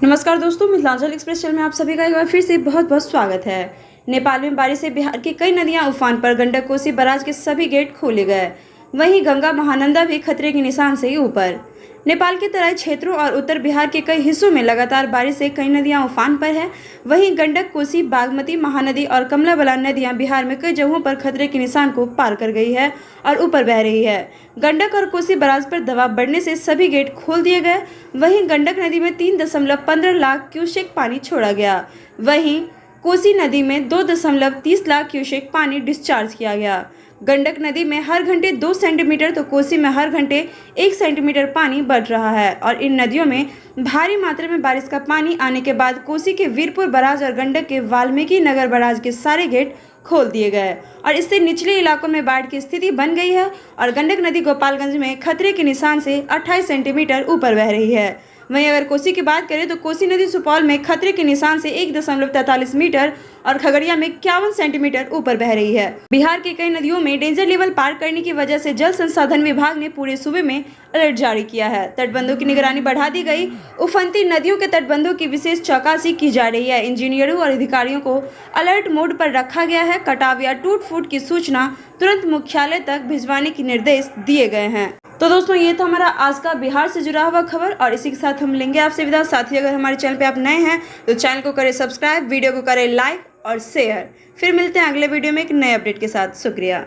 नमस्कार दोस्तों, Mithilanchal express channel में आप सभी का एक बार फिर से बहुत बहुत स्वागत है। नेपाल में बारिश से बिहार की कई नदियां उफान पर, गंडक कोसी बराज के सभी गेट खोले गए। वहीं गंगा महानंदा भी खतरे के निशान से ऊपर। नेपाल के तराई क्षेत्रों और उत्तर बिहार के कई हिस्सों में लगातार बारिश से कई नदियां उफान पर हैं। वहीं गंडक, कोसी, बागमती, महानदी और कमला बलान नदियां बिहार में कई जगहों पर खतरे के निशान को पार कर गई है और ऊपर बह रही है। गंडक और कोसी बराज पर दबाव बढ़ने से सभी गेट खोल दिए गए। वहीं गंडक नदी में 3.15 लाख क्यूसेक पानी छोड़ा गया। वहीं कोसी नदी में 2.30 लाख क्यूसेक पानी डिस्चार्ज किया गया। गंडक नदी में हर घंटे 2 सेंटीमीटर तो कोसी में हर घंटे 1 सेंटीमीटर पानी बढ़ रहा है और इन नदियों में भारी मात्रा में बारिश का पानी आने के बाद कोसी के वीरपुर बराज और गंडक के वाल्मीकि नगर बराज के सारे गेट खोल दिए गए और इससे निचले इलाकों में बाढ़ की स्थिति बन गई है और गंडक नदी गोपालगंज में खतरे के निशान से 28 सेंटीमीटर ऊपर बह रही है। वहीं अगर कोसी की बात करें तो कोसी नदी सुपौल में खतरे के निशान से 1.43 मीटर और खगड़िया में 51 सेंटीमीटर ऊपर बह रही है। बिहार की कई नदियों में डेंजर लेवल पार करने की वजह से जल संसाधन विभाग ने पूरे सूबे में अलर्ट जारी किया है। तटबंधों की निगरानी बढ़ा दी गई। उफनती नदियों के तटबंधों की विशेष चौकसी की जा रही है। इंजीनियरों और अधिकारियों को अलर्ट मोड पर रखा गया है। कटाव या टूट फूट की सूचना तुरंत मुख्यालय तक भिजवाने के निर्देश दिए गए हैं। तो दोस्तों, ये था हमारा आज का बिहार से जुड़ा हुआ खबर और इसी के साथ हम लेंगे आपसे विदा। साथ ही अगर हमारे चैनल पे आप नए हैं तो चैनल को करें सब्सक्राइब, वीडियो को करें लाइक और शेयर। फिर मिलते हैं अगले वीडियो में एक नए अपडेट के साथ। शुक्रिया।